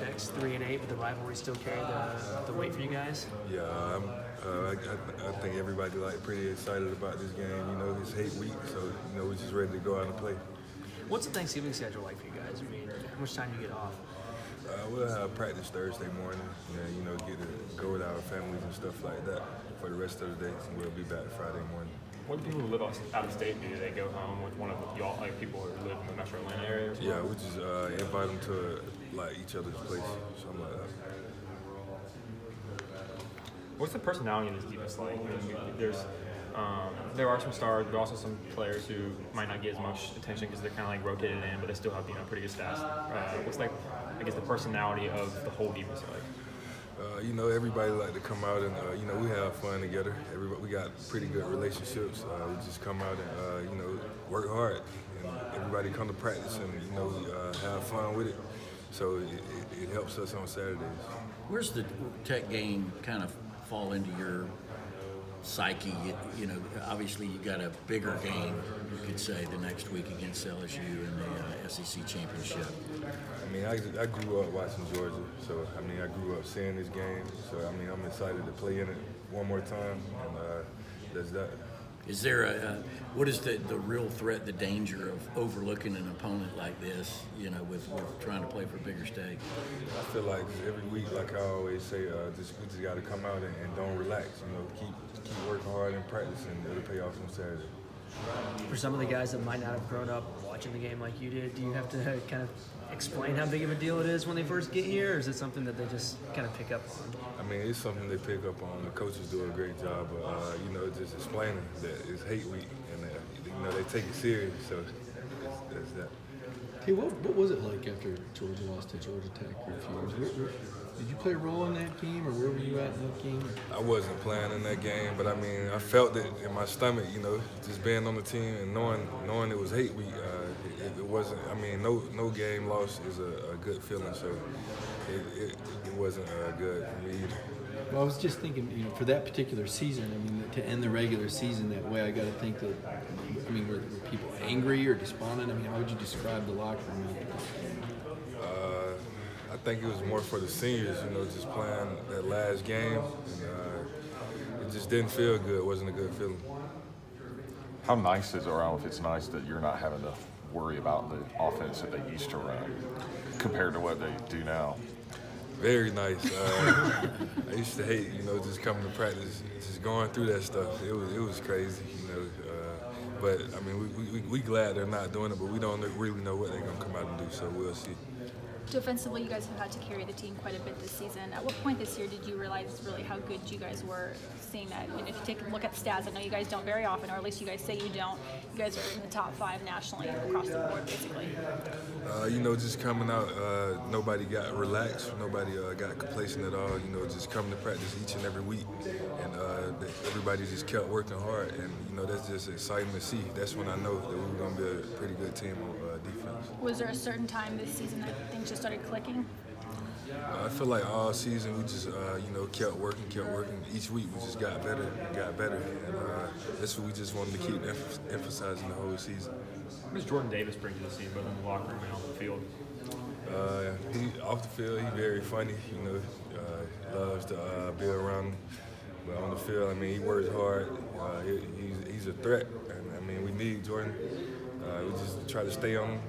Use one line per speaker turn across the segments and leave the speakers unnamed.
Tech's 3-8, but the rivalry still carried the weight for you guys.
Yeah, I think everybody pretty excited about this game. You know, it's hate week, so we're just ready to go out and play.
What's the Thanksgiving schedule like for you guys? I mean, how much time do you get off?
We'll have practice Thursday morning, and get to go with our families and stuff like that for the rest of the day. And we'll be back Friday morning.
What do people who live out of state do? They go home with one of y'all, like people who live in the Metro Atlanta area? Or something?
Yeah, we just invite them to each other's place, something like that.
What's the personality in this defense like? There are some stars, but also some players who might not get as much attention because they're kind of like rotated in, but they still have pretty good stats. What's the personality of the whole defense like?
Everybody like to come out and we have fun together. We got pretty good relationships. We just come out and work hard, and everybody come to practice and have fun with it. So it helps us on Saturdays.
Where's the Tech game kind of fall into your psyche? Obviously you got a bigger game, you could say, the next week against LSU in the SEC championship.
I mean, I grew up watching Georgia, so I grew up seeing this game. So I'm excited to play in it one more time, and that's that.
Is there what is the real threat, the danger of overlooking an opponent like this, with trying to play for a bigger stake?
I feel like every week, like I always say, we just got to come out and don't relax. Keep working hard and practice, and it'll pay off on Saturday.
For some of the guys that might not have grown up watching the game like you did, do you have to kind of explain how big of a deal it is when they first get here, or is it something that they just kind of pick up on?
It's something they pick up on. The coaches do a great job of, just explaining that it's hate week, and they take it serious. So that's that.
Hey, what was it like after Georgia lost to Georgia Tech for a few years? Did you play a role in that game, or where were you at in that game? I
wasn't playing in that game, but I felt it in my stomach, just being on the team and knowing it was hate week. It wasn't, no game loss is a good feeling, so it wasn't good for me either.
Well, I was just thinking, for that particular season, to end the regular season that way, I got to think that, were people angry or despondent? How would you describe the locker room?
I think it was more for the seniors, just playing that last game. And, it just didn't feel good. It wasn't a good feeling.
How nice is it, or I don't know if it's nice that you're not having to worry about the offense that they used to run compared to what they do now?
Very nice. I used to hate, just coming to practice, just going through that stuff. It was crazy, But we glad they're not doing it, but we don't really know what they're gonna come out and do. So we'll see.
Defensively, you guys have had to carry the team quite a bit this season. At what point this year did you realize really how good you guys were, seeing that? If you take a look at the stats, I know you guys don't very often, or at least you guys say you don't. You guys are in the top 5 nationally across the board, basically.
Just coming out, nobody got relaxed. Nobody got complacent at all. Just coming to practice each and every week. And everybody just kept working hard. And, that's just exciting to see. That's when I know that we were going to be a pretty good team on defense.
Was there a certain time this season that things just started clicking?
I feel like all season we just, kept working. Each week we just got better. And that's what we just wanted to keep emphasizing the whole season.
What does Jordan Davis bring to the team, both in the locker room and on the field?
He off the field, he's very funny. Loves to be around him. But on the field, he works hard. He's a threat, and we need Jordan. We just try to stay on him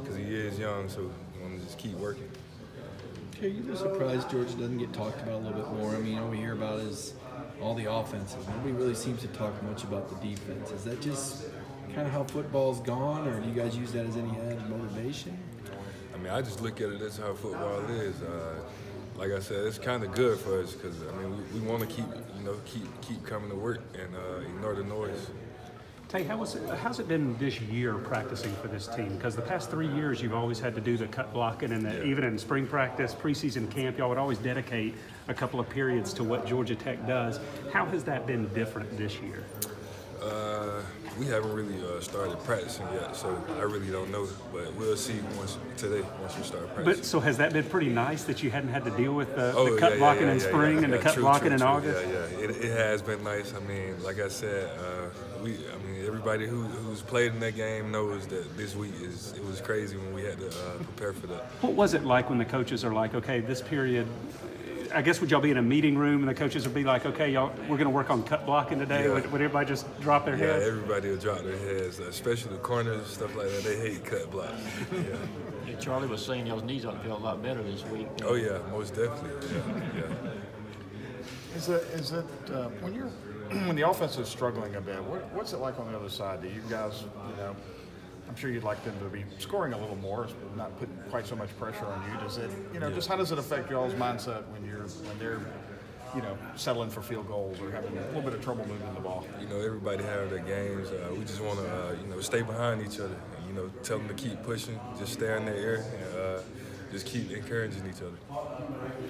because he is young, so we want to just keep working.
Are you surprised Georgia doesn't get talked about a little bit more? All we hear about is all the offenses. Nobody really seems to talk much about the defense. Is that just kind of how football's gone, or do you guys use that as any added motivation?
I just look at it as how football is. Like I said, it's kind of good for us because we want to keep coming to work and ignore the noise.
Tae, how's it been this year practicing for this team? Because the past 3 years you've always had to do the cut blocking, and even in spring practice, preseason camp, y'all would always dedicate a couple of periods to what Georgia Tech does. How has that been different this year?
We haven't really started practicing yet, so I really don't know. But we'll see once we start practicing.
But so has that been pretty nice that you hadn't had to deal with the cut blocking in spring and the cut blocking in August?
Yeah, it has been nice. Like I said, everybody who's played in that game knows that this week it was crazy when we had to prepare for that.
What was it like when the coaches are like, okay, this period, I guess would y'all be in a meeting room and the coaches would be like, okay, y'all, we're going to work on cut blocking today?
Yeah.
Would everybody just drop their
Yeah,
heads?
everybody will drop their heads, especially the corners and stuff like that. They hate cut blocks. Yeah.
Yeah, Charlie was saying y'all's knees ought to feel a lot better this week.
Oh yeah, most definitely. Yeah.
Is it when the offense is struggling a bit? What's it like on the other side? Do you guys, I'm sure you'd like them to be scoring a little more, not putting quite so much pressure on you. Does it, just how does it affect y'all's mindset when they're, settling for field goals or having a little bit of trouble moving the ball?
Everybody have their games. We just want to, stay behind each other. Tell them to keep pushing, just stay in their ear, and just keep encouraging each other.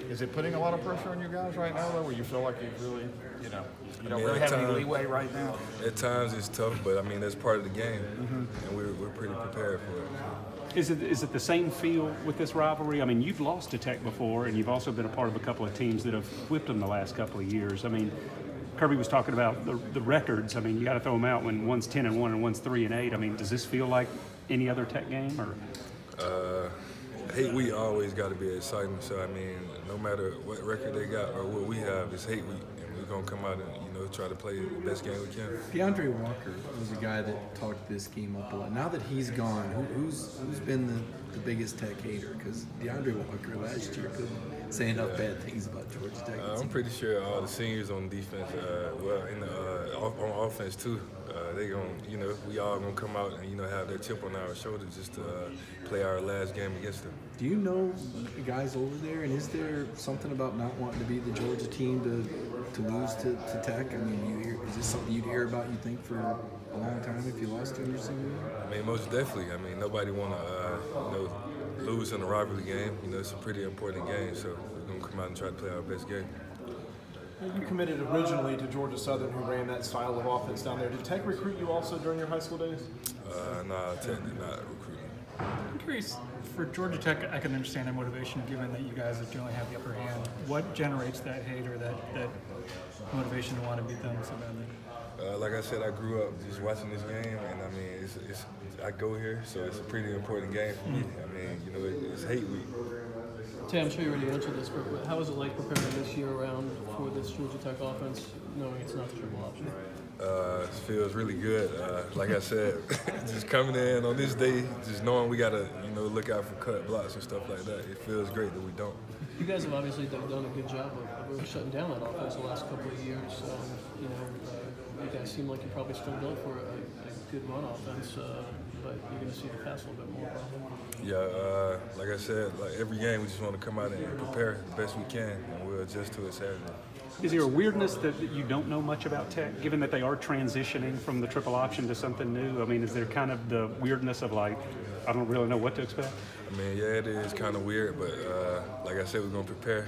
Is it putting a lot of pressure on you guys right now, though, where you feel like you really, you don't
mean,
really have any leeway right now?
At times it's tough, but that's part of the game, and we're pretty prepared for it.
Is it the same feel with this rivalry? I mean, you've lost to Tech before, and you've also been a part of a couple of teams that have whipped them the last couple of years. I mean, Kirby was talking about the records. I mean, you got to throw them out when one's 10-1 and one's 3-8. I mean, does this feel like any other Tech game, or?
Hate week always got to be exciting. So no matter what record they got or what we have, it's hate week, and we're gonna come out and try to play the best game we can.
DeAndre Walker was a guy that talked this game up a lot. Now that he's gone, who's been the biggest Tech hater? Because DeAndre Walker last year couldn't say enough bad things about Georgia Tech.
I'm pretty sure all the seniors on defense, on offense too, they gonna, we all gonna come out and have that chip on our shoulder just to play our last game against them.
Do you know the guys over there, and is there something about not wanting to be the Georgia team to lose to Tech? Is this something you'd hear about, you think, for a long time if you lost to them your senior year?
Most definitely. Nobody want to, lose in a rivalry game. It's a pretty important game, so we're gonna come out and try to play our best game.
You committed originally to Georgia Southern, who ran that style of offense down there. Did Tech recruit you also during your high school days?
No, Tech did not recruit me.
I'm curious, for Georgia Tech, I can understand their motivation given that you guys generally have the upper hand. What generates that hate or that motivation to want to beat them so badly?
Like I said, I grew up just watching this game, and I go here, so it's a pretty important game for me. It's hate week.
Tae, I'm sure you already answered this, but how is it like preparing this year around for this Georgia Tech offense, knowing it's not the triple option?
It feels really good. Like I said, just coming in on this day, just knowing we gotta, look out for cut blocks and stuff like that. It feels great that we don't.
You guys have obviously done a good job of really shutting down that offense the last couple of years. You guys seem like you're probably still built for a good run offense, but you're going to see the pass a little bit more.
Yeah, like I said, every game we just want to come out and prepare the best we can, and we'll adjust to it Saturday.
Is there a weirdness that you don't know much about Tech, given that they are transitioning from the triple option to something new? Is there kind of the weirdness of I don't really know what to expect?
Yeah, it is kind of weird, but like I said, we're going to prepare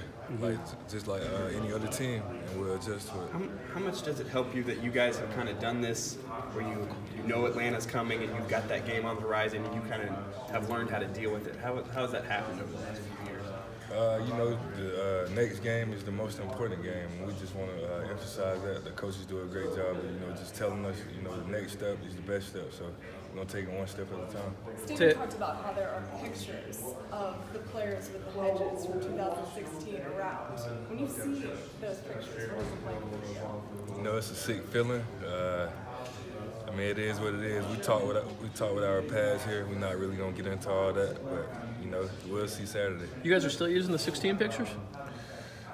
just like any other team, and we'll adjust to it.
How much does it help you that you guys have kind of done this, where you know Atlanta's coming and you've got that game on the horizon and you kind of have learned how to deal with it? How has that happened over the last few years?
The next game is the most important game. We just want to emphasize that. The coaches do a great job of, just telling us, the next step is the best step. So we're going to take it one step at a time.
Stephen talked about how there are pictures of the players with the hedges from 2016 around. When you see those pictures, what does it like for you?
It's a sick feeling. It is what it is. We talk with our pads here. We're not really going to get into all that, but, we'll see Saturday.
You guys are still using the 16 pictures?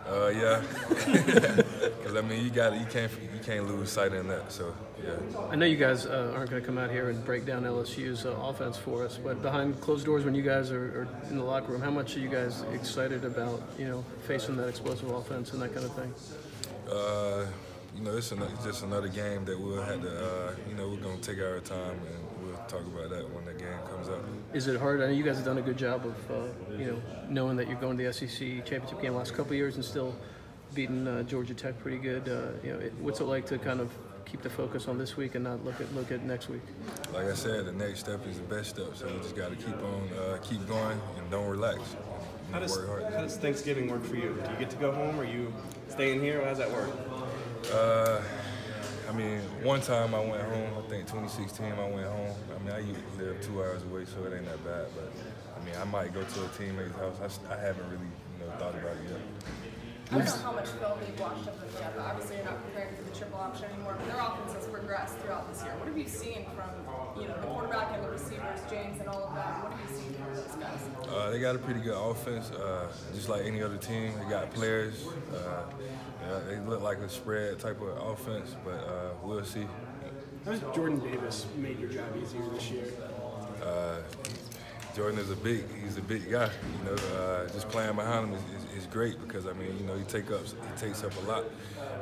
Yeah. Because you can't lose sight in that. So yeah.
I know you guys aren't going to come out here and break down LSU's offense for us, but behind closed doors, when you guys are in the locker room, how much are you guys excited about facing that explosive offense and that kind of thing?
It's just another game that we'll have to. We're going to take our time and we'll talk about that when the game comes up.
Is it hard? I know you guys have done a good job of, knowing that you're going to the SEC championship game the last couple of years and still beating Georgia Tech pretty good. What's it like to kind of keep the focus on this week and not look at next week?
Like I said, the next step is the best step, so we just got to keep going and don't relax.
How does Thanksgiving work for you? Do you get to go home, or you staying here? How does that work?
I mean, one time I went home. I think 2016 I went home. I mean, I live 2 hours away, so it ain't that bad. But I mean, I might go to a teammate's house. I haven't really, thought about it yet.
I don't know how much film you've watched of them yet, but obviously you're not preparing for the triple option anymore. But their offense has progressed throughout this year. What have you seen from the quarterback and the receivers, James, and all of that? What have you seen from those guys?
They got a pretty good offense, just like any other team. They got players. They look like a spread type of offense, but we'll see.
How's Jordan Davis made your job easier this year?
Jordan is he's a big guy. Just playing behind him is great because I mean, he takes up a lot,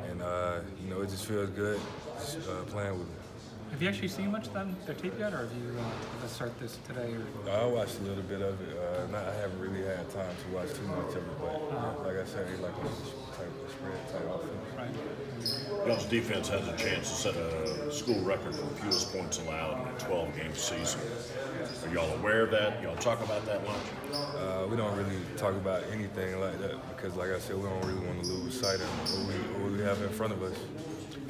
and it just feels good just, playing with him.
Have you actually seen much of their tape yet, or have you start this today? Or?
I watched a little bit of it. I haven't really had time to watch too much of it, but like I said, they like a spread type offense.
Right. Y'all's defense has a chance to set a school record for fewest points allowed in a 12-game season. Are y'all aware of that? Y'all talk about that much?
We don't really talk about anything like that because, like I said, we don't really want to lose sight of what we have in front of us.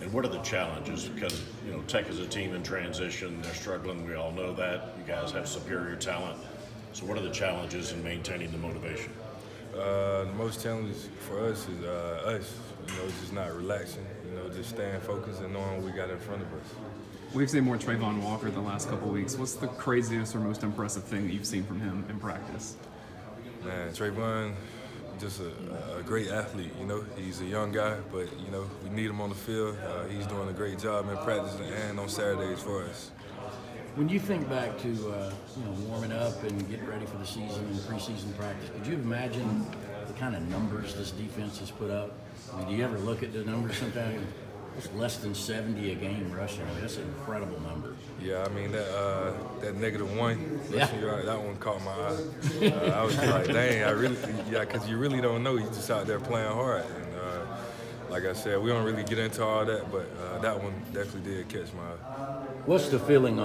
And what are the challenges? Because, Tech is a team in transition. They're struggling. We all know that. You guys have superior talent. So what are the challenges in maintaining the motivation?
The most challenges for us is us, just not relaxing, just staying focused and knowing what we got in front of us.
We've seen more Trayvon Walker the last couple of weeks. What's the craziest or most impressive thing that you've seen from him in practice?
Man, Trayvon, just a great athlete, He's a young guy, but, we need him on the field. He's doing a great job in practice and on Saturdays for us.
When you think back to warming up and getting ready for the season and preseason practice, could you imagine the kind of numbers this defense has put up? I mean, do you ever look at the numbers sometimes? It's less than 70 a game rushing. I mean, that's an incredible number.
Yeah, I mean, that -1, that one caught my eye. I was like, dang, because you really don't know. You're just out there playing hard. And like I said, we don't really get into all that, but that one definitely did catch my eye.
What's the feeling